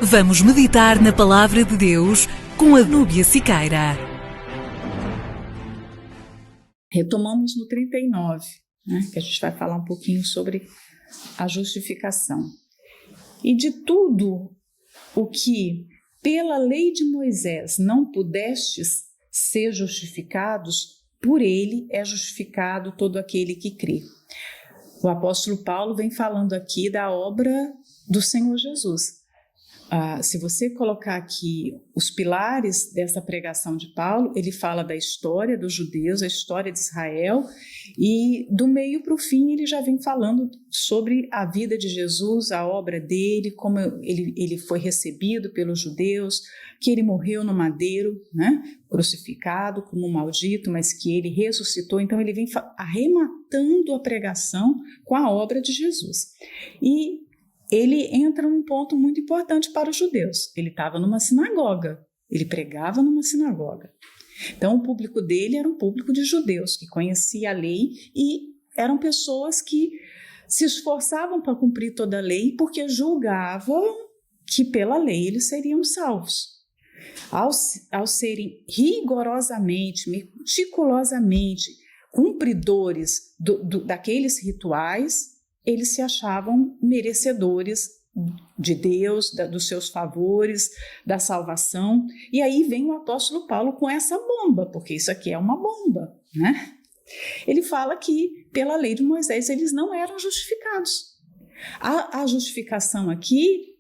Vamos meditar na Palavra de Deus com a Núbia Siqueira. Retomamos no 39, que a gente vai falar um pouquinho sobre a justificação. E de tudo o que pela lei de Moisés não pudestes ser justificados, por ele é justificado todo aquele que crê. O apóstolo Paulo vem falando aqui da obra do Senhor Jesus. Se você colocar aqui os pilares dessa pregação de Paulo, ele fala da história dos judeus, a história de Israel, e do meio para o fim ele já vem falando sobre a vida de Jesus, a obra dele, como ele foi recebido pelos judeus, que ele morreu no madeiro, crucificado como um maldito, mas que ele ressuscitou. Então ele vem arrematando a pregação com a obra de Jesus. E ele entra num ponto muito importante para os judeus. Ele estava numa sinagoga, ele pregava numa sinagoga. Então o público dele era um público de judeus, que conhecia a lei e eram pessoas que se esforçavam para cumprir toda a lei porque julgavam que pela lei eles seriam salvos. Ao serem rigorosamente, meticulosamente cumpridores daqueles rituais, eles se achavam merecedores de Deus, dos seus favores, da salvação. E aí vem o apóstolo Paulo com essa bomba, porque isso aqui é uma bomba, Ele fala que pela lei de Moisés eles não eram justificados. A justificação aqui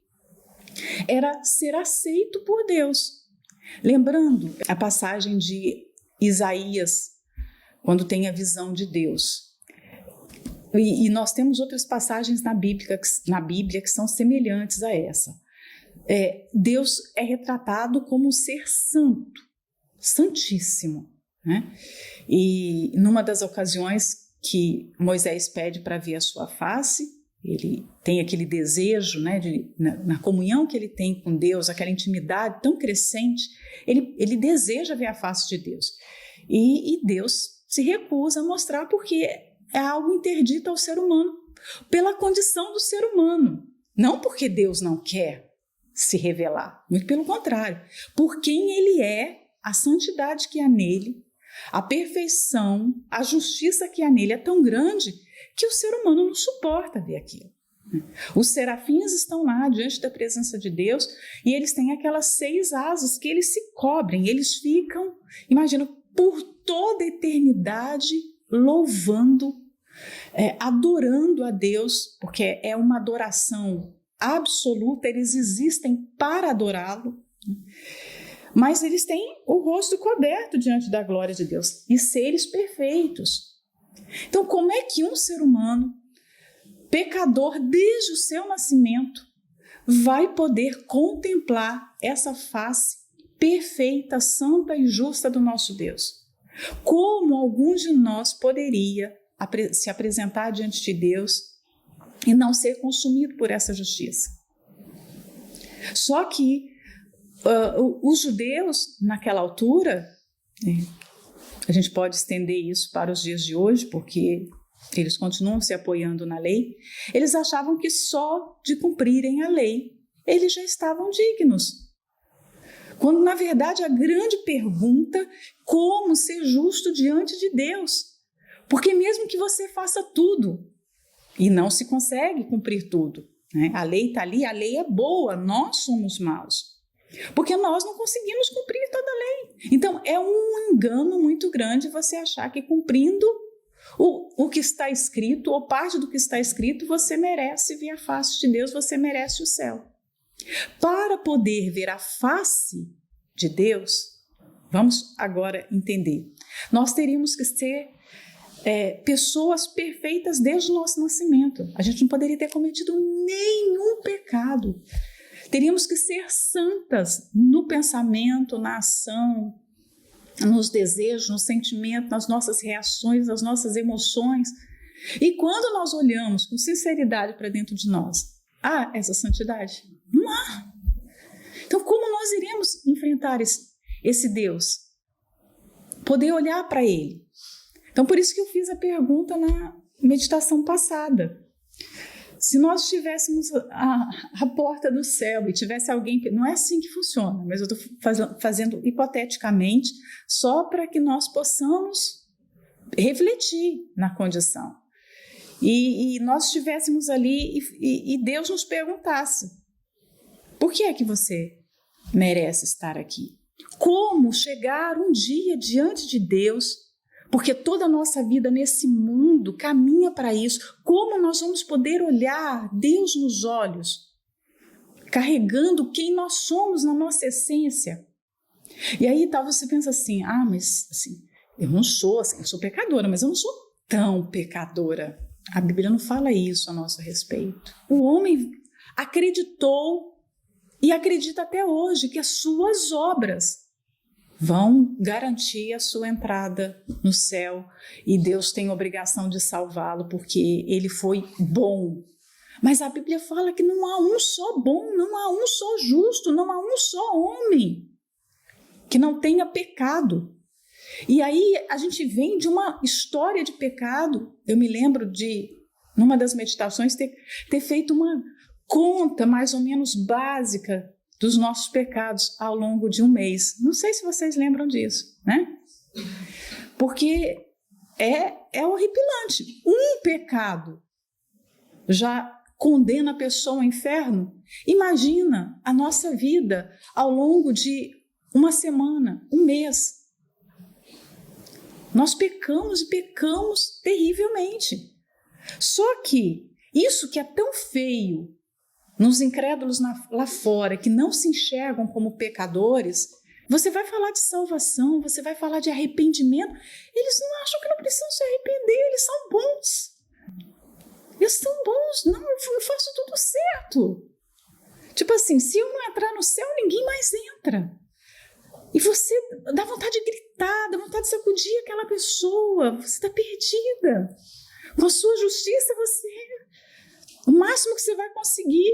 era ser aceito por Deus. Lembrando a passagem de Isaías, quando tem a visão de Deus. E nós temos outras passagens na Bíblia que são semelhantes a essa. Deus é retratado como um ser santo, santíssimo. E numa das ocasiões que Moisés pede para ver a sua face, ele tem aquele desejo, na comunhão que ele tem com Deus, aquela intimidade tão crescente, ele deseja ver a face de Deus. E Deus se recusa a mostrar porque é algo interdito ao ser humano, pela condição do ser humano. Não porque Deus não quer se revelar, muito pelo contrário. Por quem ele é, a santidade que há nele, a perfeição, a justiça que há nele é tão grande que o ser humano não suporta ver aquilo. Os serafins estão lá diante da presença de Deus e eles têm aquelas 6 asas que eles se cobrem, eles ficam, imagina, por toda a eternidade louvando, adorando a Deus, porque é uma adoração absoluta, eles existem para adorá-lo, mas eles têm o rosto coberto diante da glória de Deus e seres perfeitos. Então, como é que um ser humano, pecador desde o seu nascimento, vai poder contemplar essa face perfeita, santa e justa do nosso Deus? Como algum de nós poderia se apresentar diante de Deus e não ser consumido por essa justiça? Só que os judeus, naquela altura, a gente pode estender isso para os dias de hoje, porque eles continuam se apoiando na lei, eles achavam que só de cumprirem a lei, eles já estavam dignos. Quando, na verdade, a grande pergunta, como ser justo diante de Deus? Porque mesmo que você faça tudo, e não se consegue cumprir tudo, a lei está ali, a lei é boa, nós somos maus, porque nós não conseguimos cumprir toda a lei. Então, é um engano muito grande você achar que cumprindo o que está escrito, ou parte do que está escrito, você merece ver a face de Deus, você merece o céu. Para poder ver a face de Deus, vamos agora entender, nós teríamos que ser pessoas perfeitas desde o nosso nascimento. A gente não poderia ter cometido nenhum pecado. Teríamos que ser santas no pensamento, na ação, nos desejos, no sentimento, nas nossas reações, nas nossas emoções. E quando nós olhamos com sinceridade para dentro de nós, há essa santidade? Não há. Então, como nós iremos enfrentar esse Deus? Poder olhar para Ele. Então, por isso que eu fiz a pergunta na meditação passada. Se nós estivéssemos à porta do céu e tivesse alguém... Não é assim que funciona, mas eu estou fazendo hipoteticamente só para que nós possamos refletir na condição. E nós estivéssemos ali e Deus nos perguntasse: por que é que você merece estar aqui? Como chegar um dia diante de Deus? Porque toda a nossa vida nesse mundo caminha para isso. Como nós vamos poder olhar Deus nos olhos, carregando quem nós somos na nossa essência? E aí talvez você pense assim: mas assim, eu não sou assim, eu sou pecadora, mas eu não sou tão pecadora. A Bíblia não fala isso a nosso respeito. O homem acreditou e acredita até hoje que as suas obras vão garantir a sua entrada no céu e Deus tem obrigação de salvá-lo porque ele foi bom. Mas a Bíblia fala que não há um só bom, não há um só justo, não há um só homem que não tenha pecado. E aí a gente vem de uma história de pecado. Eu me lembro de, numa das meditações, ter feito uma conta mais ou menos básica dos nossos pecados ao longo de um mês. Não sei se vocês lembram disso, né? Porque é horripilante. Um pecado já condena a pessoa ao inferno. Imagina a nossa vida ao longo de uma semana, um mês. Nós pecamos e pecamos terrivelmente. Só que isso que é tão feio nos incrédulos lá fora, que não se enxergam como pecadores, você vai falar de salvação, você vai falar de arrependimento, eles não acham que não precisam se arrepender, eles são bons. Eles são bons, não, eu faço tudo certo. Tipo assim, se eu não entrar no céu, ninguém mais entra. E você dá vontade de gritar, dá vontade de sacudir aquela pessoa, você está perdida. Com a sua justiça, o máximo que você vai conseguir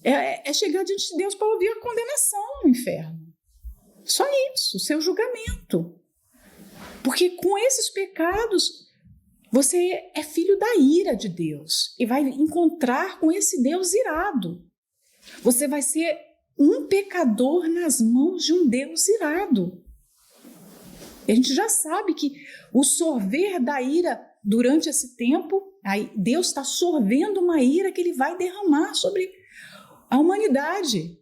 é chegar diante de Deus para ouvir a condenação no inferno. Só isso, o seu julgamento. Porque com esses pecados, você é filho da ira de Deus e vai encontrar com esse Deus irado. Você vai ser um pecador nas mãos de um Deus irado. E a gente já sabe que o sorver da ira durante esse tempo, aí Deus está sorvendo uma ira que ele vai derramar sobre a humanidade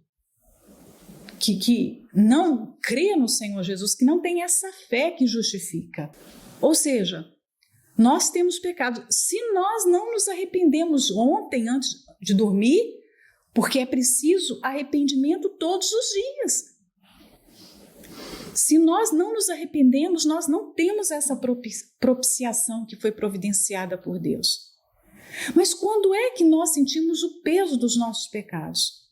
que não crê no Senhor Jesus, que não tem essa fé que justifica. Ou seja, nós temos pecado. Se nós não nos arrependemos ontem antes de dormir, porque é preciso arrependimento todos os dias. Se nós não nos arrependemos, nós não temos essa propiciação que foi providenciada por Deus. Mas quando é que nós sentimos o peso dos nossos pecados?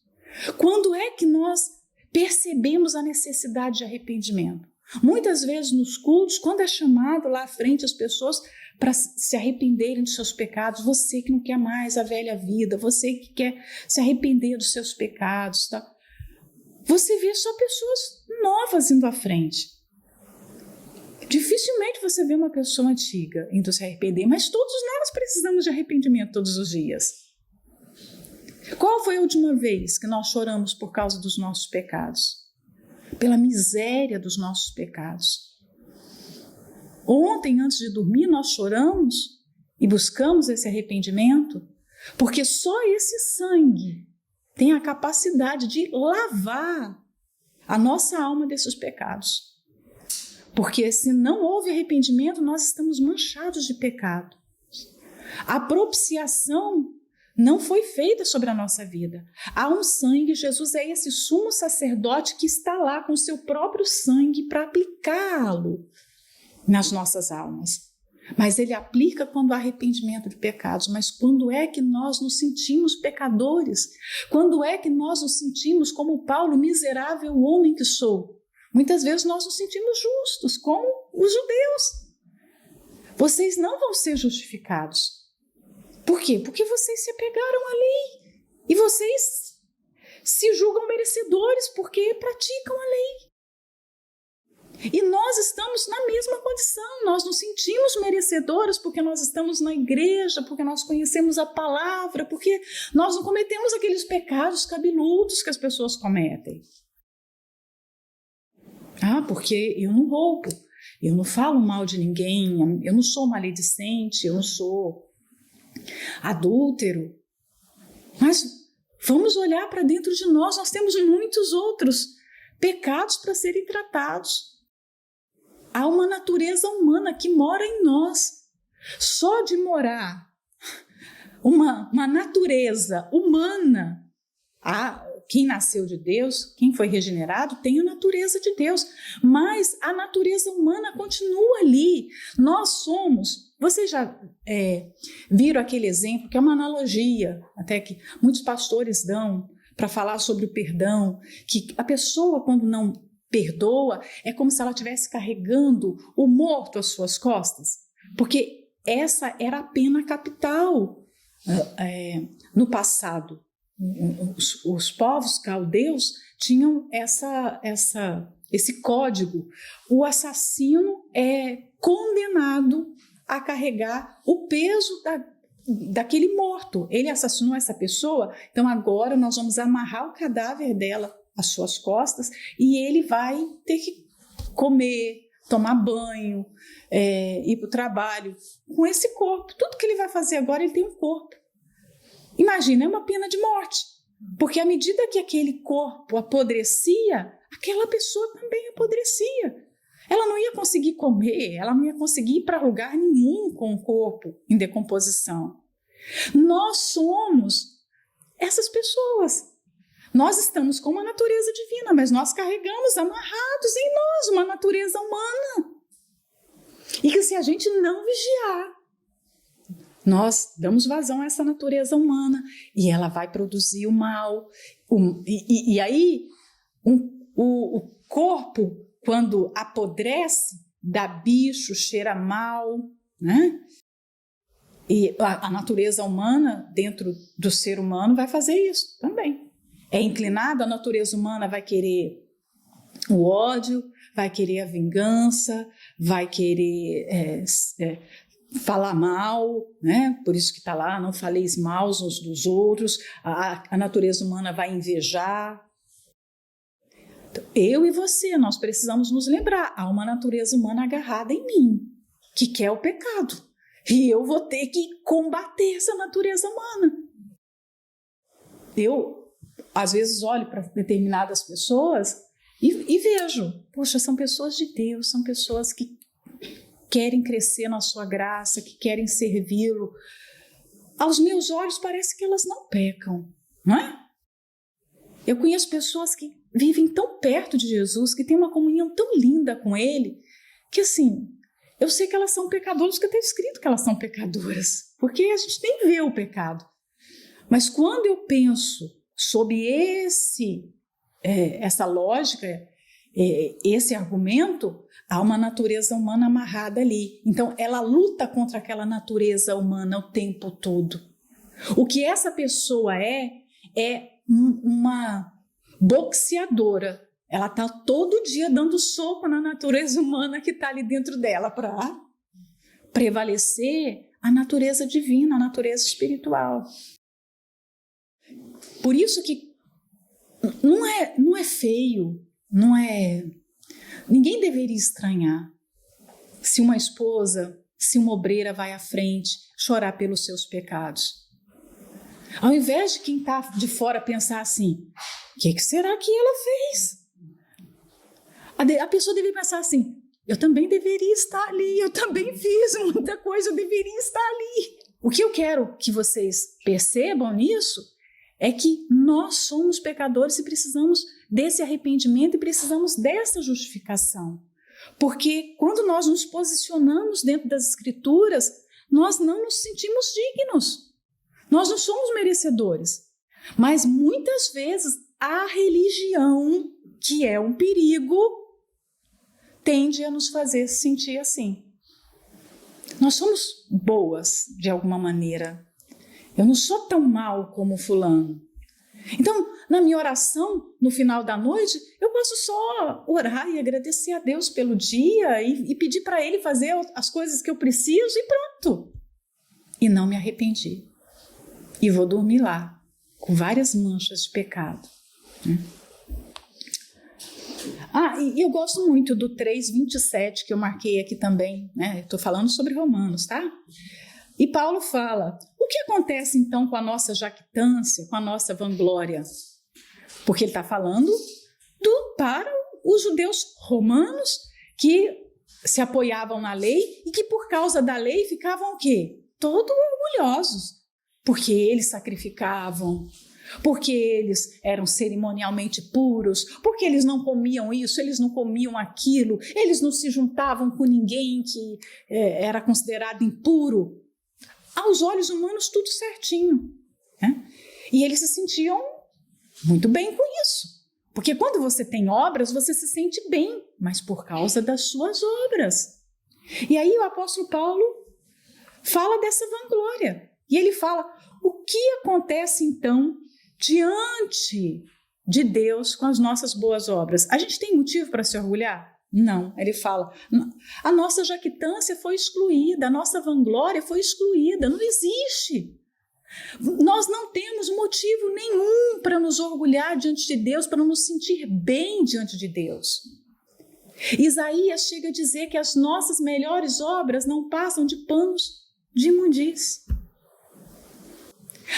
Quando é que nós percebemos a necessidade de arrependimento? Muitas vezes nos cultos, quando é chamado lá à frente as pessoas para se arrependerem dos seus pecados, você que não quer mais a velha vida, você que quer se arrepender dos seus pecados, tá? Você vê só pessoas novas indo à frente. Dificilmente você vê uma pessoa antiga indo se arrepender, mas todos nós precisamos de arrependimento todos os dias. Qual foi a última vez que nós choramos por causa dos nossos pecados? Pela miséria dos nossos pecados. Ontem, antes de dormir, nós choramos e buscamos esse arrependimento, porque só esse sangue tem a capacidade de lavar a nossa alma desses pecados. Porque se não houve arrependimento, nós estamos manchados de pecado. A propiciação não foi feita sobre a nossa vida. Há um sangue, Jesus é esse sumo sacerdote que está lá com o seu próprio sangue para aplicá-lo nas nossas almas. Mas ele aplica quando há arrependimento de pecados. Mas quando é que nós nos sentimos pecadores? Quando é que nós nos sentimos como Paulo, miserável homem que sou? Muitas vezes nós nos sentimos justos, como os judeus. Vocês não vão ser justificados. Por quê? Porque vocês se apegaram à lei. E vocês se julgam merecedores porque praticam a lei. E nós estamos na mesma condição, nós nos sentimos merecedores porque nós estamos na igreja, porque nós conhecemos a palavra, porque nós não cometemos aqueles pecados cabeludos que as pessoas cometem. Porque eu não roubo, eu não falo mal de ninguém, eu não sou maledicente, eu não sou adúltero. Mas vamos olhar para dentro de nós temos muitos outros pecados para serem tratados. Há uma natureza humana que mora em nós. Só de morar uma natureza humana, quem nasceu de Deus, quem foi regenerado, tem a natureza de Deus, mas a natureza humana continua ali. Nós somos, vocês já viram aquele exemplo, que é uma analogia, até que muitos pastores dão para falar sobre o perdão, que a pessoa quando não perdoa, é como se ela estivesse carregando o morto às suas costas, porque essa era a pena capital no passado. Os povos caldeus tinham esse código. O assassino é condenado a carregar o peso daquele morto. Ele assassinou essa pessoa, então agora nós vamos amarrar o cadáver dela às suas costas e ele vai ter que comer, tomar banho, ir para o trabalho com esse corpo. Tudo que ele vai fazer agora, ele tem um corpo. Imagina, é uma pena de morte, porque à medida que aquele corpo apodrecia, aquela pessoa também apodrecia. Ela não ia conseguir comer, ela não ia conseguir ir para lugar nenhum com o corpo em decomposição. Nós somos essas pessoas. Nós estamos com uma natureza divina, mas nós carregamos amarrados em nós uma natureza humana. E que se a gente não vigiar, nós damos vazão a essa natureza humana e ela vai produzir o mal. E aí o corpo, quando apodrece, dá bicho, cheira mal, né? E a natureza humana dentro do ser humano vai fazer isso também. É inclinado, a natureza humana vai querer o ódio, vai querer a vingança, vai querer falar mal, né? Por isso que está lá, não faleis mal uns dos outros. A natureza humana vai invejar. Então, eu e você, nós precisamos nos lembrar, há uma natureza humana agarrada em mim, que quer o pecado. E eu vou ter que combater essa natureza humana. Eu, às vezes, olho para determinadas pessoas e vejo, poxa, são pessoas de Deus, são pessoas que querem crescer na sua graça, que querem servi-lo. Aos meus olhos parece que elas não pecam, não é? Eu conheço pessoas que vivem tão perto de Jesus, que têm uma comunhão tão linda com Ele, que assim, eu sei que elas são pecadoras, porque está escrito que elas são pecadoras, porque a gente nem vê o pecado. Mas quando eu penso sob essa lógica, esse argumento, há uma natureza humana amarrada ali. Então, ela luta contra aquela natureza humana o tempo todo. O que essa pessoa é uma boxeadora. Ela está todo dia dando soco na natureza humana que está ali dentro dela para prevalecer a natureza divina, a natureza espiritual. Por isso que não é feio, ninguém deveria estranhar se uma esposa, se uma obreira vai à frente chorar pelos seus pecados. Ao invés de quem está de fora pensar assim, o que será que ela fez? A pessoa deveria pensar assim, eu também deveria estar ali, eu também fiz muita coisa, eu deveria estar ali. O que eu quero que vocês percebam nisso é que nós somos pecadores e precisamos desse arrependimento e precisamos dessa justificação. Porque quando nós nos posicionamos dentro das Escrituras, nós não nos sentimos dignos. Nós não somos merecedores. Mas muitas vezes a religião, que é um perigo, tende a nos fazer sentir assim. Nós somos boas de alguma maneira. Eu não sou tão mal como fulano. Então, na minha oração, no final da noite, eu posso só orar e agradecer a Deus pelo dia e pedir para Ele fazer as coisas que eu preciso e pronto. E não me arrependi. E vou dormir lá, com várias manchas de pecado. E eu gosto muito do 3:27, que eu marquei aqui também, né? Estou falando sobre Romanos, tá? E Paulo fala, o que acontece então com a nossa jactância, com a nossa vanglória? Porque ele está falando para os judeus romanos que se apoiavam na lei e que por causa da lei ficavam o quê? Todos orgulhosos, porque eles sacrificavam, porque eles eram cerimonialmente puros, porque eles não comiam isso, eles não comiam aquilo, eles não se juntavam com ninguém que era considerado impuro. Aos olhos humanos, tudo certinho. Né? E eles se sentiam muito bem com isso. Porque quando você tem obras, você se sente bem, mas por causa das suas obras. E aí o apóstolo Paulo fala dessa vanglória. E ele fala, o que acontece então diante de Deus com as nossas boas obras? A gente tem motivo para se orgulhar? Não, ele fala, a nossa jactância foi excluída, a nossa vanglória foi excluída, não existe. Nós não temos motivo nenhum para nos orgulhar diante de Deus, para nos sentir bem diante de Deus. Isaías chega a dizer que as nossas melhores obras não passam de panos de imundície.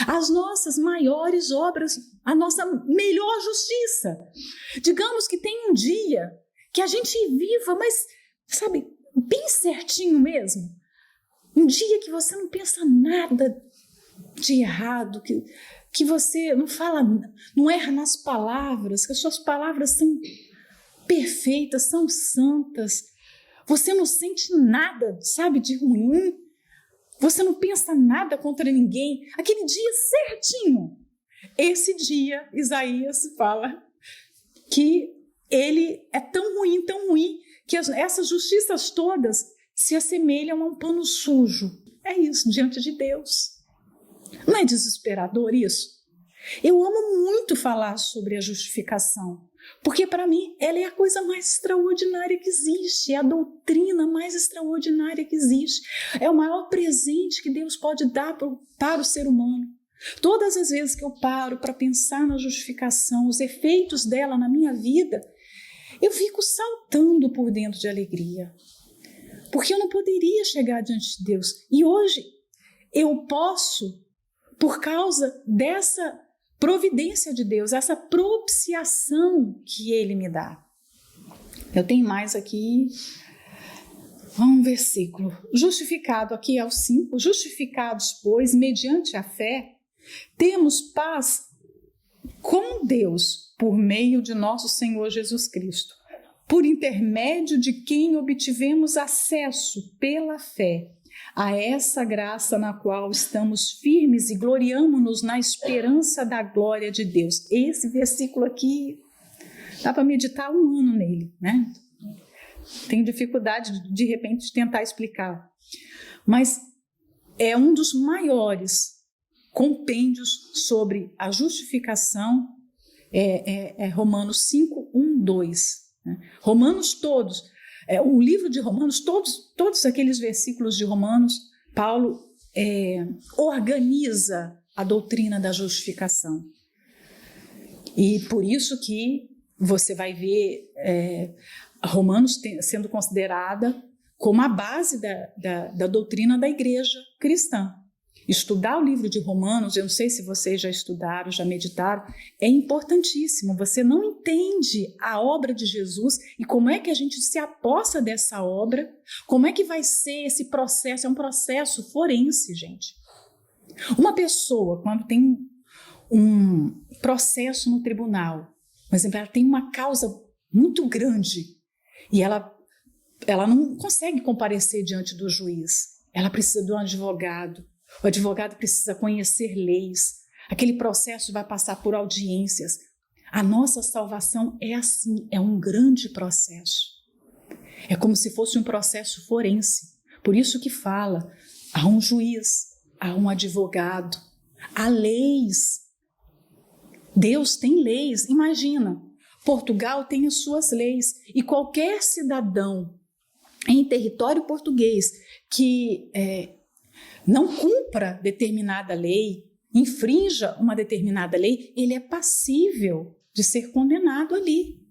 As nossas maiores obras, a nossa melhor justiça. Digamos que tem um dia que a gente viva, mas, sabe, bem certinho mesmo. Um dia que você não pensa nada de errado, que você não fala, não erra nas palavras, que as suas palavras são perfeitas, são santas. Você não sente nada, sabe, de ruim. Você não pensa nada contra ninguém. Aquele dia certinho. Esse dia, Isaías fala que ele é tão ruim, que essas justiças todas se assemelham a um pano sujo. É isso, diante de Deus. Não é desesperador isso? Eu amo muito falar sobre a justificação, porque para mim ela é a coisa mais extraordinária que existe, é a doutrina mais extraordinária que existe, é o maior presente que Deus pode dar para o ser humano. Todas as vezes que eu paro para pensar na justificação, os efeitos dela na minha vida, eu fico saltando por dentro de alegria, porque eu não poderia chegar diante de Deus. E hoje eu posso, por causa dessa providência de Deus, essa propiciação que Ele me dá. Eu tenho mais aqui, um versículo. Justificado, aqui é o 5. Justificados, pois, mediante a fé, temos paz com Deus, por meio de nosso Senhor Jesus Cristo, por intermédio de quem obtivemos acesso pela fé a essa graça na qual estamos firmes e gloriamo-nos na esperança da glória de Deus. Esse versículo aqui, dá para meditar um ano nele, né? Tenho dificuldade, de repente, de tentar explicar. Mas é um dos maiores compêndios sobre a justificação, Romanos 5, 1, 2. Né? Romanos todos, o livro de Romanos, todos aqueles versículos de Romanos, Paulo organiza a doutrina da justificação. E por isso que você vai ver Romanos sendo considerada como a base da doutrina da igreja cristã. Estudar o livro de Romanos, eu não sei se vocês já estudaram, já meditaram, é importantíssimo. Você não entende a obra de Jesus e como é que a gente se apossa dessa obra, como é que vai ser esse processo, é um processo forense, gente. Uma pessoa, quando tem um processo no tribunal, por exemplo, ela tem uma causa muito grande e ela não consegue comparecer diante do juiz, ela precisa de um advogado. O advogado precisa conhecer leis. Aquele processo vai passar por audiências. A nossa salvação é assim, é um grande processo. É como se fosse um processo forense. Por isso que fala, há um juiz, há um advogado, há leis. Deus tem leis, imagina, Portugal tem as suas leis e qualquer cidadão em território português que não cumpra determinada lei, infrinja uma determinada lei, ele é passível de ser condenado ali.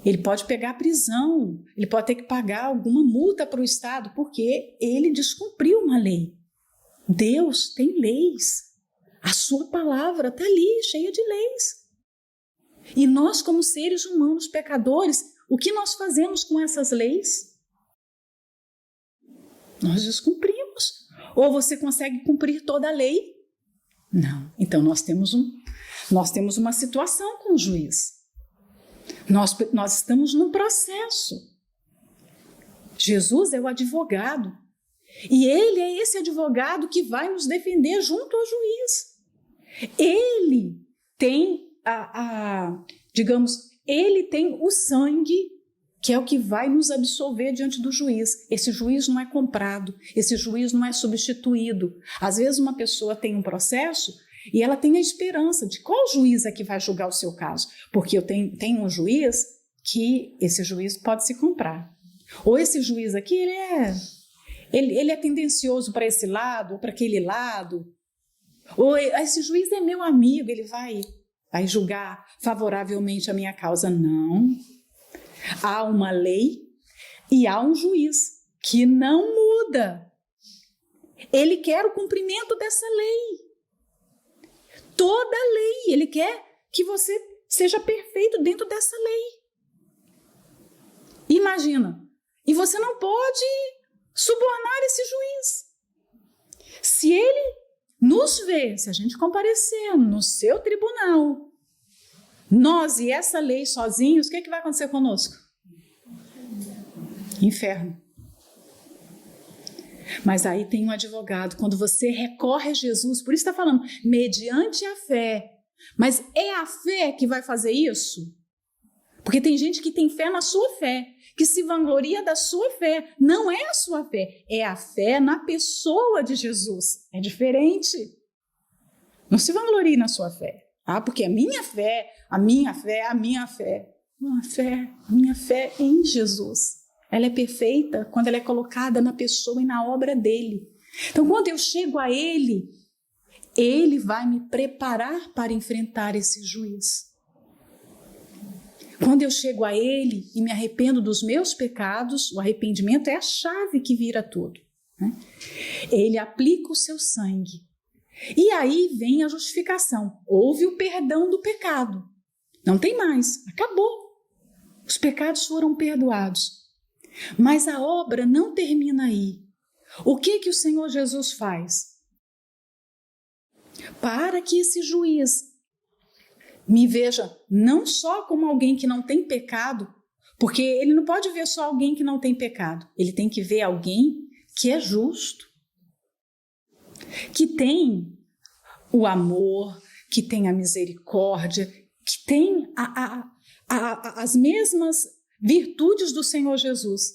Ele pode pegar prisão, ele pode ter que pagar alguma multa para o Estado, porque ele descumpriu uma lei. Deus tem leis. A sua palavra está ali, cheia de leis. E nós, como seres humanos pecadores, o que nós fazemos com essas leis? Nós descumprimos. Ou você consegue cumprir toda a lei? Não. Então nós temos uma situação com o juiz. Nós estamos num processo. Jesus é o advogado. E ele é esse advogado que vai nos defender junto ao juiz. Ele tem ele tem o sangue que é o que vai nos absolver diante do juiz. Esse juiz não é comprado, esse juiz não é substituído. Às vezes uma pessoa tem um processo e ela tem a esperança de qual juiz é que vai julgar o seu caso. Porque eu tenho um juiz que esse juiz pode se comprar. Ou esse juiz aqui, ele é tendencioso para esse lado ou para aquele lado. Ou esse juiz é meu amigo, ele vai julgar favoravelmente a minha causa. Não. Há uma lei e há um juiz que não muda. Ele quer o cumprimento dessa lei. Toda a lei. Ele quer que você seja perfeito dentro dessa lei. Imagina. E você não pode subornar esse juiz. Se ele nos vê, se a gente comparecer no seu tribunal, nós e essa lei sozinhos, o que vai acontecer conosco? Inferno. Mas aí tem um advogado, quando você recorre a Jesus, por isso está falando, mediante a fé. Mas é a fé que vai fazer isso? Porque tem gente que tem fé na sua fé, que se vangloria da sua fé. Não é a sua fé, é a fé na pessoa de Jesus. É diferente. Não se vanglorie na sua fé. Porque a minha fé. Não, a minha fé em Jesus. Ela é perfeita quando ela é colocada na pessoa e na obra dele. Então, quando eu chego a ele, ele vai me preparar para enfrentar esse juiz. Quando eu chego a ele e me arrependo dos meus pecados, o arrependimento é a chave que vira tudo, né? Ele aplica o seu sangue. E aí vem a justificação. Houve o perdão do pecado. Não tem mais. Acabou. Os pecados foram perdoados. Mas a obra não termina aí. O que o Senhor Jesus faz? Para que esse juiz me veja não só como alguém que não tem pecado, porque ele não pode ver só alguém que não tem pecado. Ele tem que ver alguém que é justo, que tem o amor, que tem a misericórdia, que tem as mesmas virtudes do Senhor Jesus.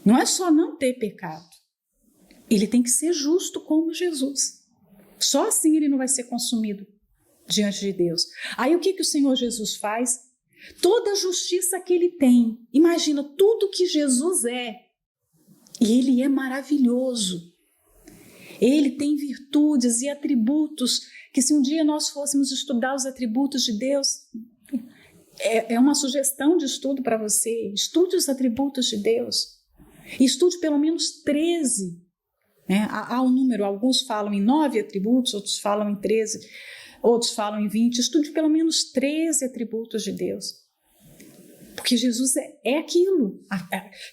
Não é só não ter pecado. Ele tem que ser justo como Jesus. Só assim ele não vai ser consumido diante de Deus. Aí o que o Senhor Jesus faz? Toda a justiça que ele tem. Imagina tudo que Jesus é. E ele é maravilhoso. Ele tem virtudes e atributos que, se um dia nós fôssemos estudar os atributos de Deus, é uma sugestão de estudo para você. Estude os atributos de Deus. Estude pelo menos 13. Né? Há um número, alguns falam em 9 atributos, outros falam em 13, outros falam em 20. Estude pelo menos 13 atributos de Deus. Porque Jesus é aquilo.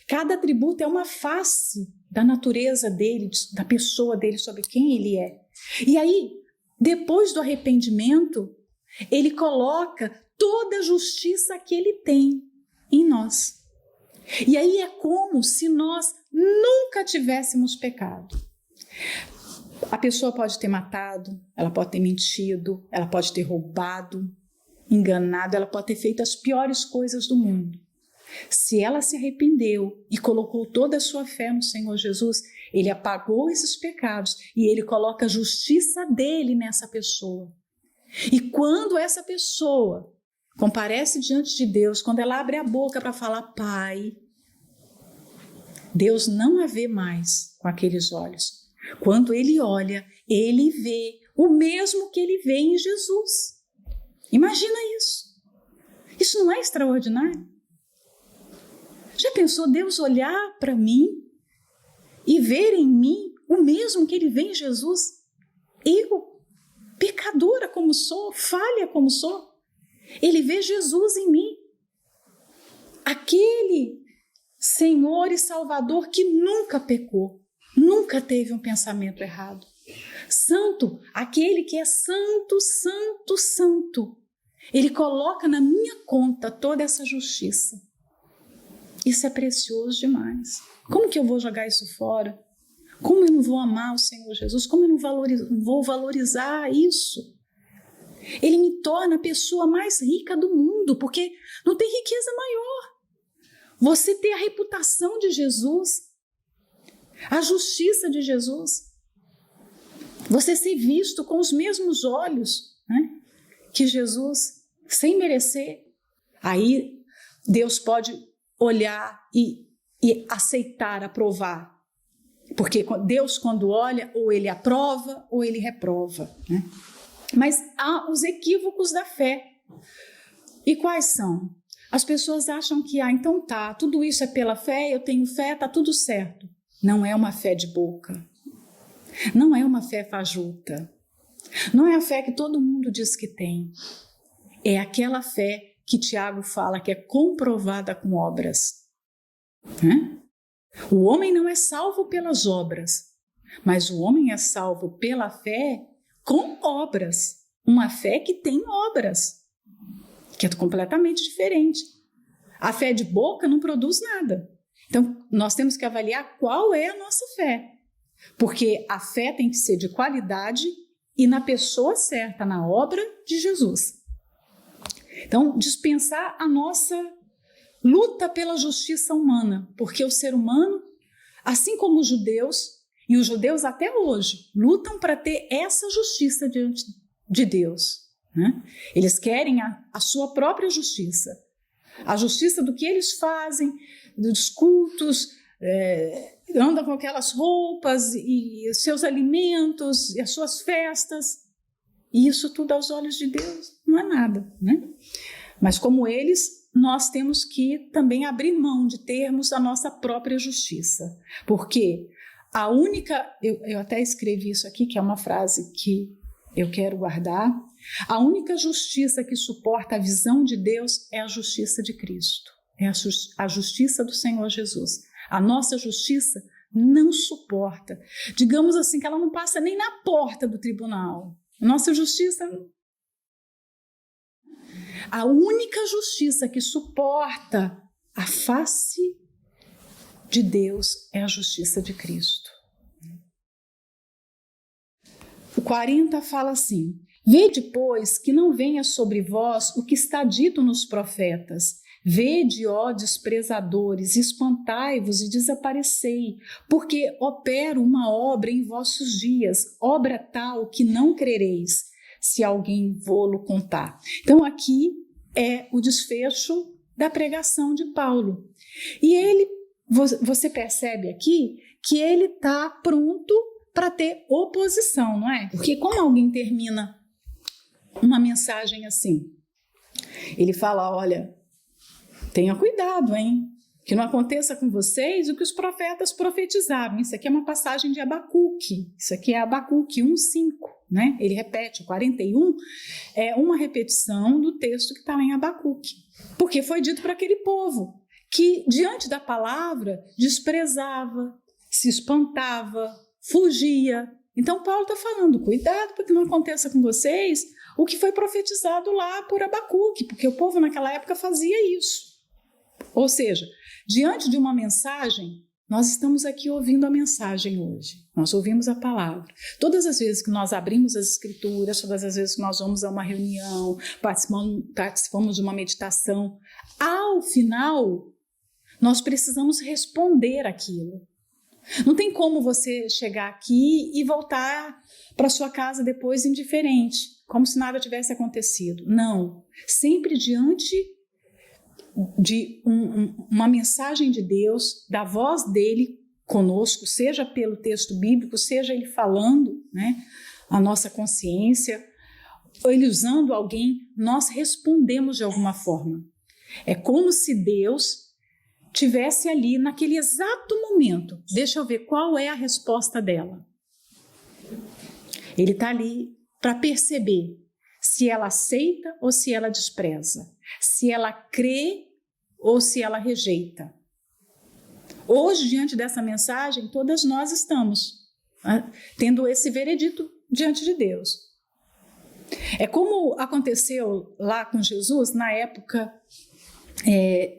Cada atributo é uma face da natureza dele, da pessoa dele, sobre quem ele é. E aí, depois do arrependimento, ele coloca toda a justiça que ele tem em nós. E aí é como se nós nunca tivéssemos pecado. A pessoa pode ter matado, ela pode ter mentido, ela pode ter roubado, enganado, ela pode ter feito as piores coisas do mundo. Se ela se arrependeu e colocou toda a sua fé no Senhor Jesus, ele apagou esses pecados e ele coloca a justiça dele nessa pessoa. E quando essa pessoa comparece diante de Deus, quando ela abre a boca para falar Pai, Deus não a vê mais com aqueles olhos. Quando ele olha, ele vê o mesmo que ele vê em Jesus. Imagina isso. Isso não é extraordinário? Já pensou Deus olhar para mim e ver em mim o mesmo que ele vê em Jesus? Eu, pecadora como sou, falha como sou, ele vê Jesus em mim. Aquele Senhor e Salvador que nunca pecou, nunca teve um pensamento errado. Santo, aquele que é santo, santo, santo. Ele coloca na minha conta toda essa justiça. Isso é precioso demais. Como que eu vou jogar isso fora? Como eu não vou amar o Senhor Jesus? Como eu não vou valorizar isso? Ele me torna a pessoa mais rica do mundo, porque não tem riqueza maior. Você ter a reputação de Jesus, a justiça de Jesus, você ser visto com os mesmos olhos, né, que Jesus, sem merecer. Aí Deus pode olhar e aceitar, aprovar. Porque Deus, quando olha, ou ele aprova ou ele reprova, né? Mas há os equívocos da fé. E quais são? As pessoas acham que, então tá, tudo isso é pela fé, eu tenho fé, tá tudo certo. Não é uma fé de boca. Não é uma fé fajuta. Não é a fé que todo mundo diz que tem. É aquela fé que Tiago fala que é comprovada com obras. O homem não é salvo pelas obras, mas o homem é salvo pela fé com obras. Uma fé que tem obras, que é completamente diferente. A fé de boca não produz nada. Então, nós temos que avaliar qual é a nossa fé. Porque a fé tem que ser de qualidade e na pessoa certa, na obra de Jesus. Então, dispensar a nossa luta pela justiça humana, porque o ser humano, assim como os judeus, e os judeus até hoje, lutam para ter essa justiça diante de Deus, né? Eles querem a sua própria justiça, a justiça do que eles fazem, dos cultos, andam com aquelas roupas e seus alimentos e as suas festas, e isso tudo aos olhos de Deus não é nada, né? Mas como eles, nós temos que também abrir mão de termos a nossa própria justiça, porque a única, eu até escrevi isso aqui, que é uma frase que eu quero guardar, a única justiça que suporta a visão de Deus é a justiça de Cristo, é a justiça do Senhor Jesus. A nossa justiça não suporta, digamos assim, que ela não passa nem na porta do tribunal. Nossa justiça, a única justiça que suporta a face de Deus é a justiça de Cristo. O 40 fala assim: vede, pois, que não venha sobre vós o que está dito nos profetas. Vede, ó desprezadores, espantai-vos e desaparecei, porque opero uma obra em vossos dias, obra tal que não crereis, se alguém vô-lo contar. Então aqui é o desfecho da pregação de Paulo. E você percebe aqui que ele está pronto para ter oposição, não é? Porque como alguém termina uma mensagem assim, ele fala, olha, tenha cuidado, hein? Que não aconteça com vocês o que os profetas profetizaram. Isso aqui é uma passagem de Abacuque. Isso aqui é Abacuque 1:5, né? Ele repete, o 41 é uma repetição do texto que está lá em Abacuque. Porque foi dito para aquele povo que, diante da palavra, desprezava, se espantava, fugia. Então Paulo está falando, cuidado para que não aconteça com vocês o que foi profetizado lá por Abacuque, porque o povo naquela época fazia isso. Ou seja, diante de uma mensagem, nós estamos aqui ouvindo a mensagem hoje, nós ouvimos a palavra. Todas as vezes que nós abrimos as escrituras, todas as vezes que nós vamos a uma reunião, participamos de uma meditação, ao final, nós precisamos responder aquilo. Não tem como você chegar aqui e voltar para sua casa depois indiferente. como se nada tivesse acontecido. Não, sempre diante de uma mensagem de Deus, da voz dele conosco, seja pelo texto bíblico, seja ele falando, né, a nossa consciência, ou ele usando alguém, nós respondemos de alguma forma. É como se Deus tivesse ali naquele exato momento. Deixa eu ver qual é a resposta dela. Ele está ali para perceber se ela aceita ou se ela despreza, se ela crê ou se ela rejeita. Hoje, diante dessa mensagem, todas nós estamos, né, tendo esse veredito diante de Deus. É como aconteceu lá com Jesus na época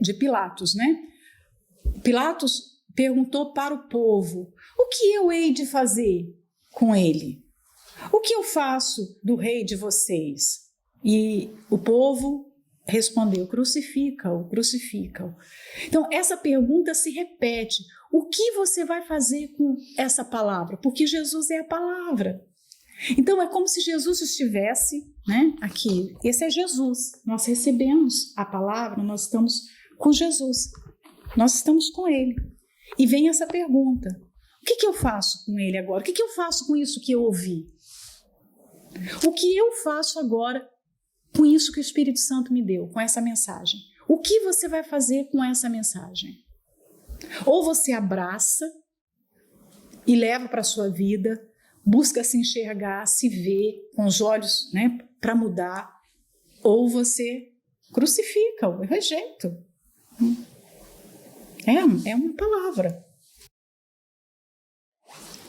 de Pilatos, né? Pilatos perguntou para o povo: o que eu hei de fazer com ele? O que eu faço do rei de vocês? E o povo respondeu: crucifica-o, crucifica-o. Então, essa pergunta se repete. O que você vai fazer com essa palavra? Porque Jesus é a palavra. Então, é como se Jesus estivesse, né, aqui. Esse é Jesus. Nós recebemos a palavra, nós estamos com Jesus. Nós estamos com ele. E vem essa pergunta: o que eu faço com ele agora? O que eu faço com isso que eu ouvi? O que eu faço agora com isso que o Espírito Santo me deu, com essa mensagem? O que você vai fazer com essa mensagem? Ou você abraça e leva para a sua vida, busca se enxergar, se ver com os olhos, né, para mudar, ou você crucifica, ou rejeita. É uma palavra.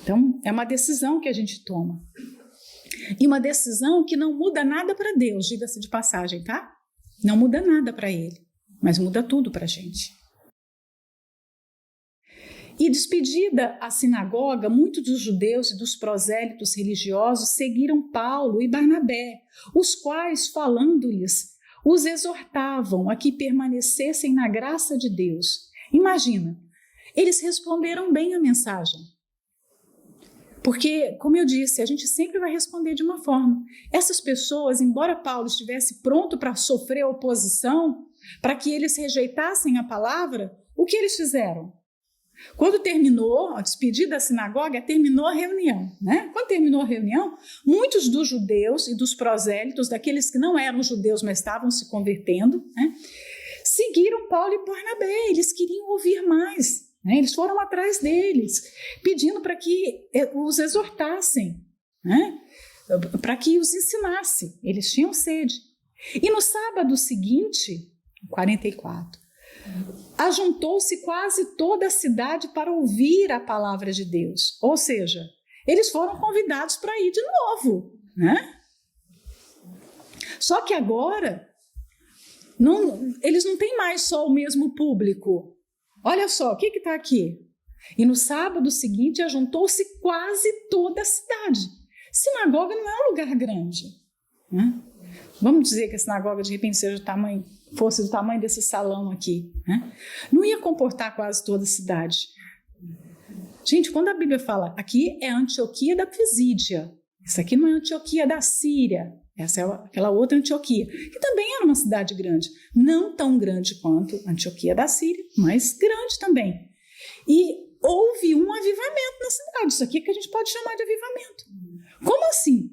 Então, é uma decisão que a gente toma. E uma decisão que não muda nada para Deus, diga-se de passagem, tá? Não muda nada para ele, mas muda tudo para a gente. E despedida a sinagoga, muitos dos judeus e dos prosélitos religiosos seguiram Paulo e Barnabé, os quais, falando-lhes, os exortavam a que permanecessem na graça de Deus. Imagina, eles responderam bem a mensagem. Porque, como eu disse, a gente sempre vai responder de uma forma. Essas pessoas, embora Paulo estivesse pronto para sofrer oposição, para que eles rejeitassem a palavra, o que eles fizeram? Quando terminou a despedida da sinagoga, terminou a reunião, né? Quando terminou a reunião, muitos dos judeus e dos prosélitos, daqueles que não eram judeus, mas estavam se convertendo, né, seguiram Paulo e Barnabé. Eles queriam ouvir mais, né? Eles foram atrás deles, pedindo para que os exortassem, né? Para que os ensinasse. Eles tinham sede. E no sábado seguinte, 44, ajuntou-se quase toda a cidade para ouvir a palavra de Deus. Ou seja, eles foram convidados para ir de novo, né? Só que agora, eles não têm mais só o mesmo público. Olha só, o que está aqui? E no sábado seguinte, ajuntou-se quase toda a cidade. Sinagoga não é um lugar grande, né? Vamos dizer que a sinagoga, de repente, fosse do tamanho desse salão aqui, né? Não ia comportar quase toda a cidade. Gente, quando a Bíblia fala, aqui é Antioquia da Pisídia, isso aqui não é Antioquia da Síria, essa é aquela outra Antioquia, que também era uma cidade grande, não tão grande quanto Antioquia da Síria, mas grande também. E houve um avivamento na cidade, isso aqui que a gente pode chamar de avivamento. Como assim?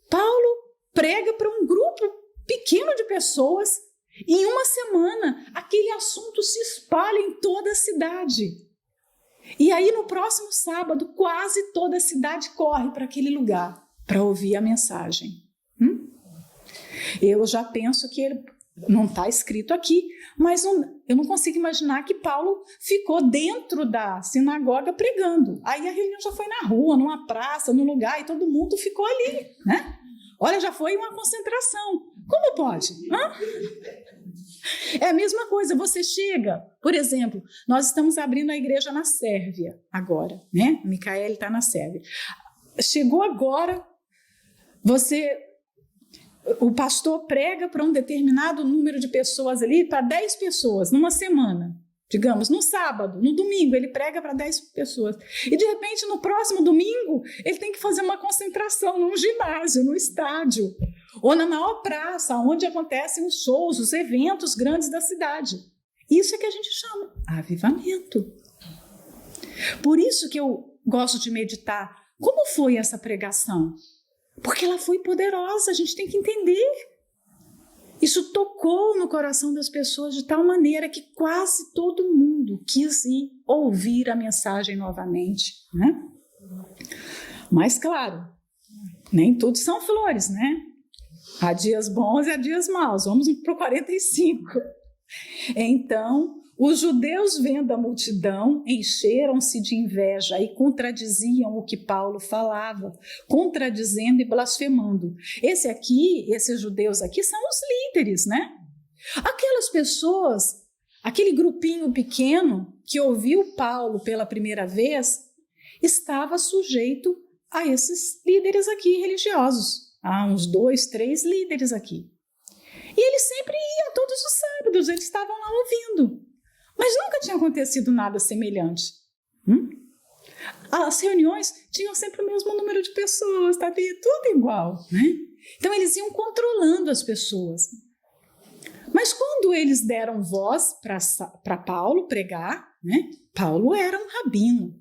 Paulo prega para um grupo pequeno de pessoas e em uma semana aquele assunto se espalha em toda a cidade. E aí no próximo sábado quase toda a cidade corre para aquele lugar para ouvir a mensagem. Eu já penso que ele não está escrito aqui, mas eu não consigo imaginar que Paulo ficou dentro da sinagoga pregando. Aí a reunião já foi na rua, numa praça, num lugar, e todo mundo ficou ali, né? Olha, já foi uma concentração. Como pode? É a mesma coisa, você chega, por exemplo, nós estamos abrindo a igreja na Sérvia agora, né? Micaele está na Sérvia. Chegou agora, o pastor prega para um determinado número de pessoas ali, para 10 pessoas, numa semana. Digamos, no sábado, no domingo, ele prega para 10 pessoas. E, de repente, no próximo domingo, ele tem que fazer uma concentração num ginásio, num estádio. ou na maior praça, onde acontecem os shows, os eventos grandes da cidade. Isso é que a gente chama avivamento. Por isso que eu gosto de meditar. Como foi essa pregação? Porque ela foi poderosa, a gente tem que entender. Isso tocou no coração das pessoas de tal maneira que quase todo mundo quis ir ouvir a mensagem novamente, né? Mas claro, nem tudo são flores, né? Há dias bons e há dias maus. Vamos para o 45. Então, os judeus, vendo a multidão, encheram-se de inveja e contradiziam o que Paulo falava, contradizendo e blasfemando. Esses judeus aqui são os líderes, né? Aquelas pessoas, aquele grupinho pequeno que ouviu Paulo pela primeira vez, estava sujeito a esses líderes aqui religiosos. Há uns 2, 3 líderes aqui. E eles sempre iam, todos os sábados, eles estavam lá ouvindo. Mas nunca tinha acontecido nada semelhante. As reuniões tinham sempre o mesmo número de pessoas, tá? Tudo igual, né? Então eles iam controlando as pessoas. Mas quando eles deram voz para Paulo pregar, né? Paulo era um rabino.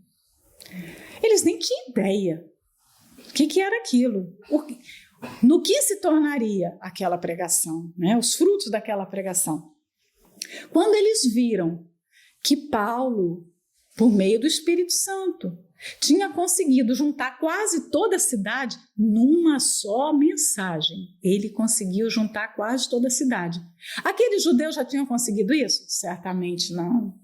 Eles nem tinham ideia o que era aquilo. No que se tornaria aquela pregação, né? Os frutos daquela pregação. Quando eles viram que Paulo, por meio do Espírito Santo, tinha conseguido juntar quase toda a cidade numa só mensagem. Ele conseguiu juntar quase toda a cidade. Aqueles judeus já tinham conseguido isso? Certamente não.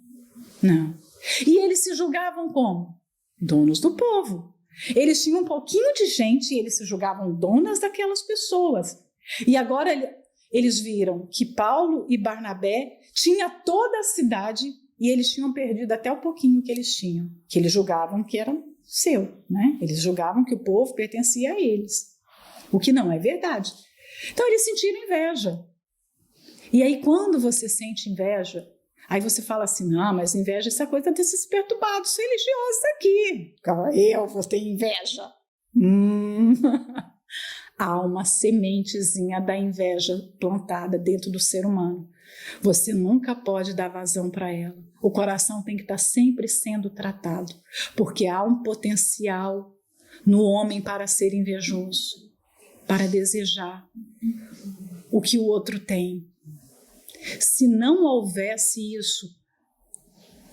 Não. E eles se julgavam como? Donos do povo. Eles tinham um pouquinho de gente e eles se julgavam donas daquelas pessoas. E agora eles viram que Paulo e Barnabé tinham toda a cidade e eles tinham perdido até o pouquinho que eles tinham, que eles julgavam que era seu, né? Eles julgavam que o povo pertencia a eles, o que não é verdade. Então eles sentiram inveja. E aí quando você sente inveja, aí você fala assim, não, mas inveja é essa coisa desses perturbados religiosos aqui. Eu vou ter inveja. Há uma sementezinha da inveja plantada dentro do ser humano. Você nunca pode dar vazão para ela. O coração tem que estar sempre sendo tratado, porque há um potencial no homem para ser invejoso, para desejar o que o outro tem. Se não houvesse isso,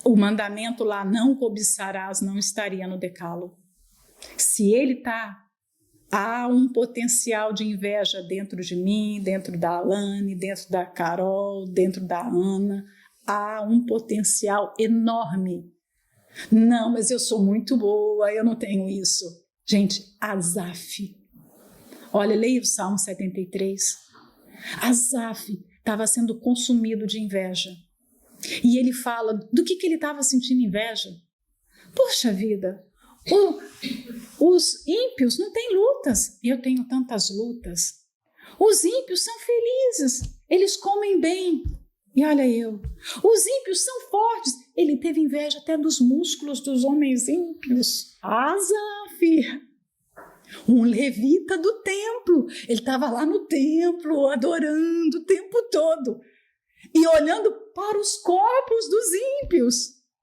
o mandamento lá, não cobiçarás, não estaria no decálogo. Se ele está, há um potencial de inveja dentro de mim, dentro da Alane, dentro da Carol, dentro da Ana, há um potencial enorme. Não, mas eu sou muito boa, eu não tenho isso. Gente, Asaf, olha, leia o Salmo 73. Asaf estava sendo consumido de inveja. E ele fala do que ele estava sentindo inveja. Poxa vida, os ímpios não têm lutas, eu tenho tantas lutas. Os ímpios são felizes, eles comem bem. E olha eu, os ímpios são fortes. Ele teve inveja até dos músculos dos homens ímpios. Asaf, um levita do templo. Ele estava lá no templo, adorando o tempo todo. E olhando para os corpos dos ímpios.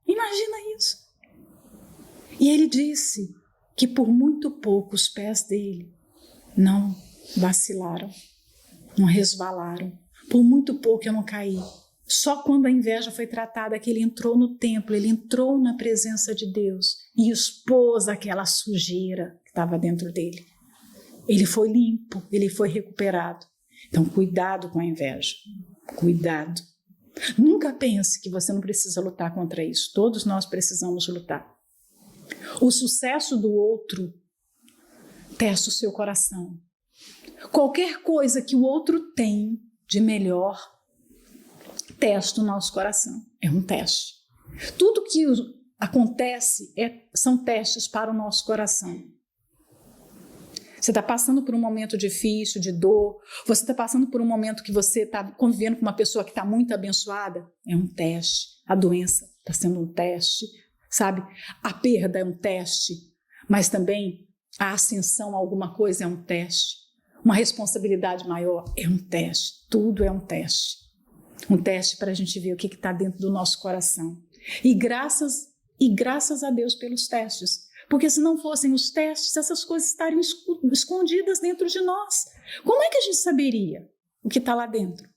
Imagina isso. E ele disse que por muito pouco os pés dele não vacilaram, não resvalaram. Por muito pouco eu não caí. Só quando a inveja foi tratada que ele entrou no templo, ele entrou na presença de Deus e expôs aquela sujeira que estava dentro dele. Ele foi limpo, ele foi recuperado. Então, cuidado com a inveja. Cuidado. Nunca pense que você não precisa lutar contra isso. Todos nós precisamos lutar. O sucesso do outro testa o seu coração. Qualquer coisa que o outro tem de melhor testa o nosso coração. É um teste. Tudo que acontece são testes para o nosso coração. Você está passando por um momento difícil, de dor. Você está passando por um momento que você está convivendo com uma pessoa que está muito abençoada. É um teste. A doença está sendo um teste. Sabe? A perda é um teste. Mas também a ascensão a alguma coisa é um teste. uma responsabilidade maior? É um teste, tudo é um teste. Um teste para a gente ver o que está dentro do nosso coração. E graças a Deus pelos testes. Porque se não fossem os testes, essas coisas estariam escondidas dentro de nós. Como é que a gente saberia o que está lá dentro?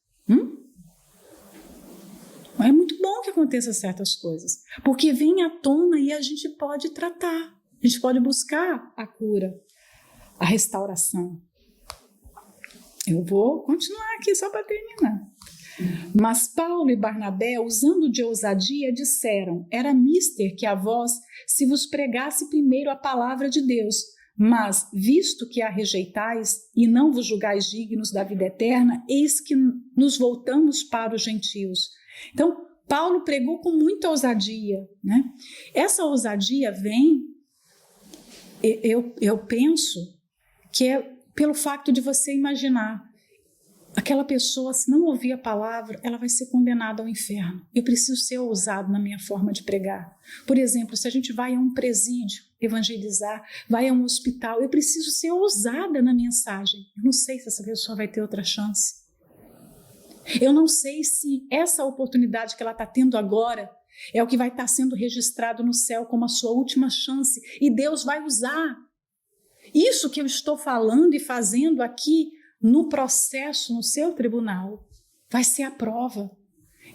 É muito bom que aconteçam certas coisas, porque vem à tona e a gente pode tratar, a gente pode buscar a cura, a restauração. Eu vou continuar aqui só para terminar. Mas Paulo e Barnabé, usando de ousadia, disseram: era mister que a vós se vos pregasse primeiro a palavra de Deus, mas, visto que a rejeitais e não vos julgais dignos da vida eterna, eis que nos voltamos para os gentios. Então, Paulo pregou com muita ousadia, né? Essa ousadia vem, eu penso, que é pelo fato de você imaginar, aquela pessoa, se não ouvir a palavra, ela vai ser condenada ao inferno. Eu preciso ser ousado na minha forma de pregar. Por exemplo, se a gente vai a um presídio evangelizar, vai a um hospital, eu preciso ser ousada na mensagem. Eu não sei se essa pessoa vai ter outra chance. Eu não sei se essa oportunidade que ela está tendo agora é o que vai estar sendo registrado no céu como a sua última chance. E Deus vai usar isso que eu estou falando e fazendo aqui no processo, no seu tribunal. Vai ser a prova.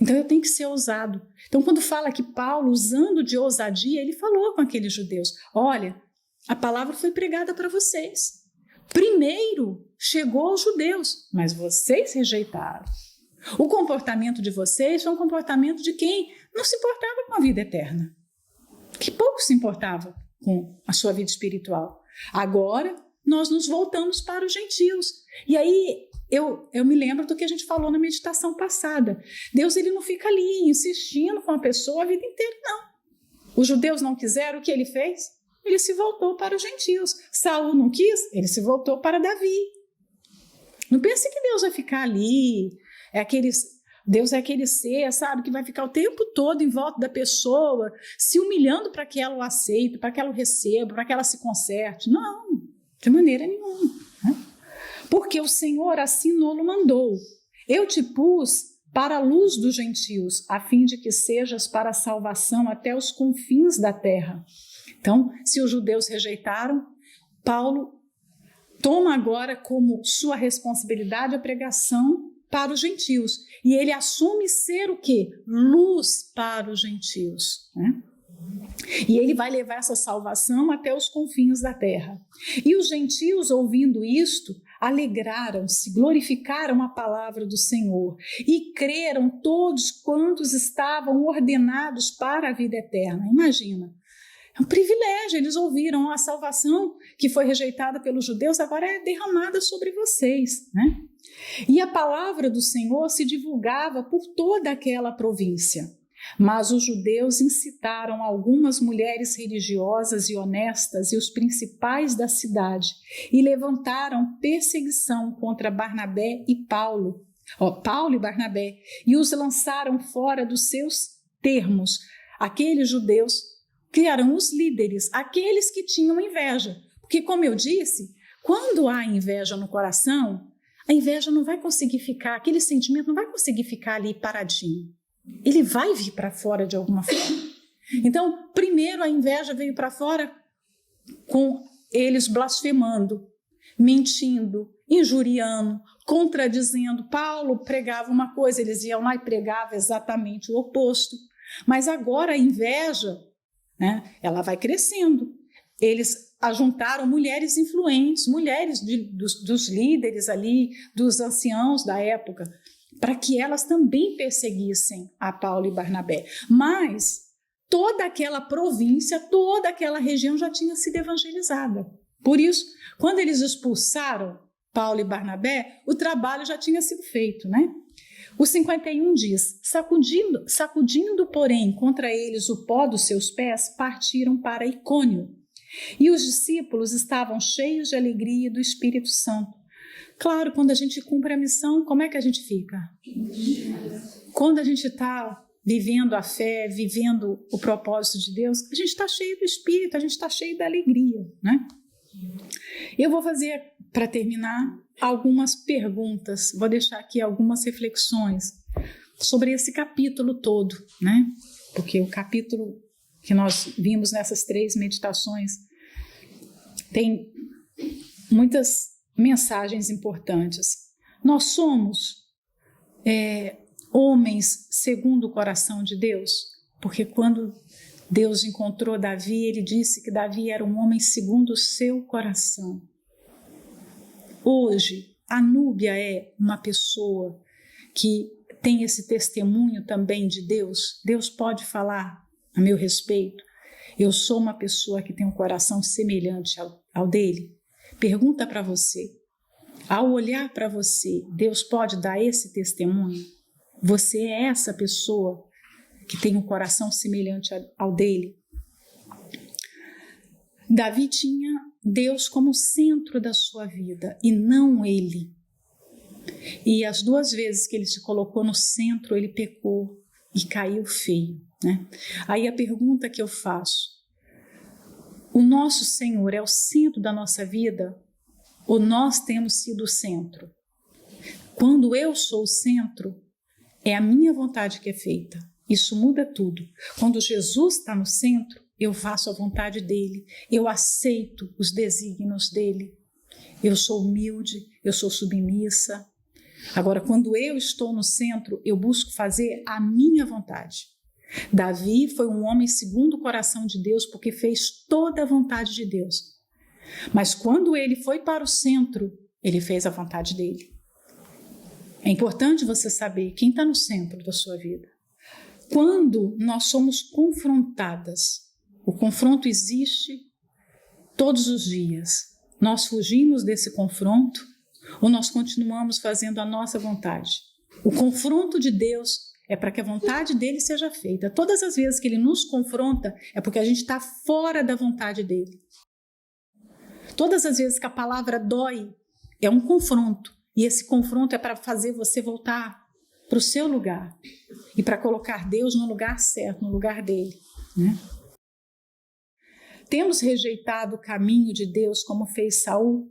Então eu tenho que ser ousado. Então quando fala que Paulo, usando de ousadia, ele falou com aqueles judeus: olha, a palavra foi pregada para vocês. Primeiro chegou aos judeus, mas vocês rejeitaram. O comportamento de vocês foi um comportamento de quem não se importava com a vida eterna, que pouco se importava com a sua vida espiritual. Agora, nós nos voltamos para os gentios. E aí, eu me lembro do que a gente falou na meditação passada. Deus, ele não fica ali insistindo com a pessoa a vida inteira, não. Os judeus não quiseram, o que ele fez? Ele se voltou para os gentios. Saul não quis, ele se voltou para Davi. Não pense que Deus vai ficar ali... Deus é aquele ser, sabe, que vai ficar o tempo todo em volta da pessoa, se humilhando para que ela o aceite, para que ela o receba, para que ela se conserte. Não, de maneira nenhuma. Né? Porque o Senhor assim nolo mandou. Eu te pus para a luz dos gentios, a fim de que sejas para a salvação até os confins da terra. Então, se os judeus rejeitaram, Paulo toma agora como sua responsabilidade a pregação para os gentios. E ele assume ser o quê? Luz para os gentios. Né? E ele vai levar essa salvação até os confins da terra. E os gentios, ouvindo isto, alegraram-se, glorificaram a palavra do Senhor e creram todos quantos estavam ordenados para a vida eterna. Imagina. É um privilégio, eles ouviram a salvação que foi rejeitada pelos judeus, agora é derramada sobre vocês, né? E a palavra do Senhor se divulgava por toda aquela província. Mas os judeus incitaram algumas mulheres religiosas e honestas e os principais da cidade e levantaram perseguição contra Barnabé e Paulo e Barnabé, e os lançaram fora dos seus termos. Aqueles judeus criaram os líderes, aqueles que tinham inveja. Porque, como eu disse, quando há inveja no coração, a inveja não vai conseguir ficar, aquele sentimento não vai conseguir ficar ali paradinho. Ele vai vir para fora de alguma forma. Então, primeiro a inveja veio para fora com eles blasfemando, mentindo, injuriando, contradizendo. Paulo pregava uma coisa, eles iam lá e pregavam exatamente o oposto. Mas agora a inveja, né, ela vai crescendo. Eles ajuntaram mulheres influentes, mulheres dos líderes ali, dos anciãos da época, para que elas também perseguissem a Paulo e Barnabé. Mas toda aquela província, toda aquela região já tinha sido evangelizada. Por isso, quando eles expulsaram Paulo e Barnabé, o trabalho já tinha sido feito, né? O 51 diz: sacudindo, porém, contra eles o pó dos seus pés, partiram para Icônio. E os discípulos estavam cheios de alegria do Espírito Santo. Claro, quando a gente cumpre a missão, como é que a gente fica? Quando a gente está vivendo a fé, vivendo o propósito de Deus, a gente está cheio do Espírito, a gente está cheio da alegria, né? Eu vou fazer para terminar, algumas perguntas. Vou deixar aqui algumas reflexões sobre esse capítulo todo, né? Porque o capítulo que nós vimos nessas 3 meditações tem muitas mensagens importantes. Nós somos homens segundo o coração de Deus, porque quando Deus encontrou Davi, ele disse que Davi era um homem segundo o seu coração. Hoje, a Núbia é uma pessoa que tem esse testemunho também de Deus. Deus pode falar a meu respeito. Eu sou uma pessoa que tem um coração semelhante ao dele. Pergunta para você. Ao olhar para você, Deus pode dar esse testemunho? Você é essa pessoa que tem um coração semelhante ao dele? Davi tinha Deus como centro da sua vida e não ele. E as 2 vezes que ele se colocou no centro, ele pecou e caiu feio, né? Aí a pergunta que eu faço: o nosso Senhor é o centro da nossa vida ou nós temos sido o centro? Quando eu sou o centro, é a minha vontade que é feita. Isso muda tudo. Quando Jesus está no centro, eu faço a vontade dele, eu aceito os desígnios dele, eu sou humilde, eu sou submissa. Agora, quando eu estou no centro, eu busco fazer a minha vontade. Davi foi um homem segundo o coração de Deus porque fez toda a vontade de Deus. Mas quando ele foi para o centro, ele fez a vontade dele. É importante você saber quem está no centro da sua vida. Quando nós somos confrontadas, o confronto existe todos os dias. Nós fugimos desse confronto ou nós continuamos fazendo a nossa vontade? O confronto de Deus é para que a vontade dele seja feita. Todas as vezes que ele nos confronta é porque a gente está fora da vontade dele. Todas as vezes que a palavra dói é um confronto. E esse confronto é para fazer você voltar para o seu lugar e para colocar Deus no lugar certo, no lugar dele, né? Temos rejeitado o caminho de Deus como fez Saul?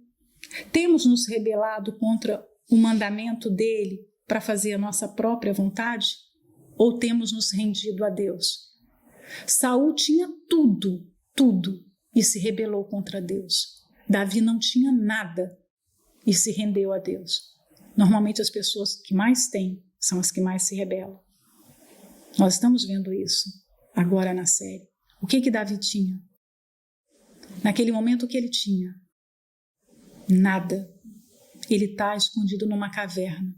Temos nos rebelado contra o mandamento dele para fazer a nossa própria vontade? Ou temos nos rendido a Deus? Saul tinha tudo e se rebelou contra Deus. Davi não tinha nada e se rendeu a Deus. Normalmente as pessoas que mais têm são as que mais se rebelam. Nós estamos vendo isso agora na série. O que Davi tinha? Naquele momento, o que ele tinha? Nada. Ele está escondido numa caverna.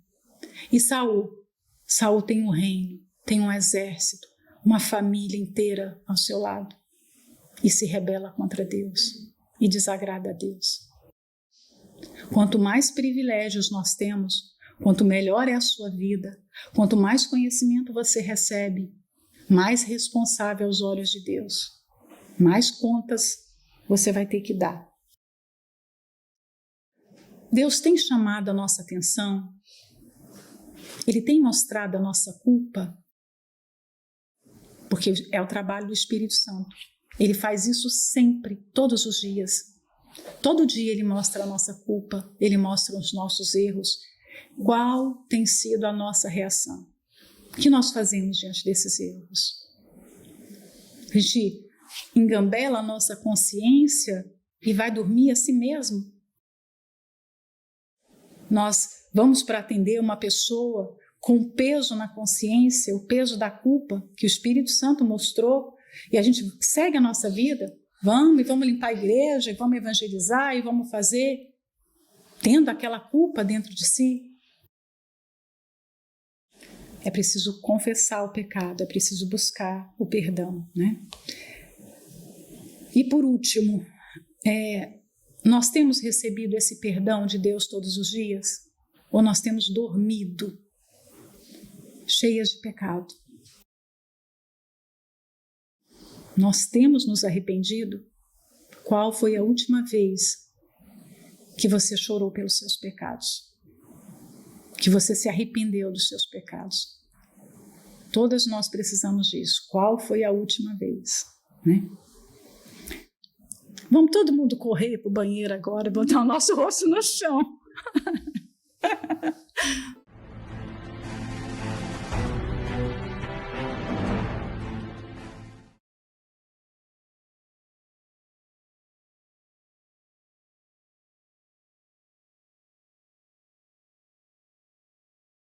E Saul tem um reino, tem um exército, uma família inteira ao seu lado e se rebela contra Deus e desagrada a Deus. Quanto mais privilégios nós temos, quanto melhor é a sua vida, quanto mais conhecimento você recebe, mais responsável aos olhos de Deus, mais contas você vai ter que dar. Deus tem chamado a nossa atenção, Ele tem mostrado a nossa culpa, porque é o trabalho do Espírito Santo. Ele faz isso sempre, todos os dias. Todo dia Ele mostra a nossa culpa, Ele mostra os nossos erros. Qual tem sido a nossa reação? O que nós fazemos diante desses erros? A gente engambela a nossa consciência e vai dormir a si mesmo? Nós vamos para atender uma pessoa com o peso na consciência, o peso da culpa que o Espírito Santo mostrou, e a gente segue a nossa vida? Vamos limpar a igreja, e vamos evangelizar, e vamos fazer, tendo aquela culpa dentro de si? É preciso confessar o pecado, é preciso buscar o perdão, né? E por último, nós temos recebido esse perdão de Deus todos os dias? Ou nós temos dormido cheias de pecado? Nós temos nos arrependido? Qual foi a última vez que você chorou pelos seus pecados? Que você se arrependeu dos seus pecados? Todas nós precisamos disso. Qual foi a última vez, né? Vamos todo mundo correr para o banheiro agora e botar o nosso rosto no chão.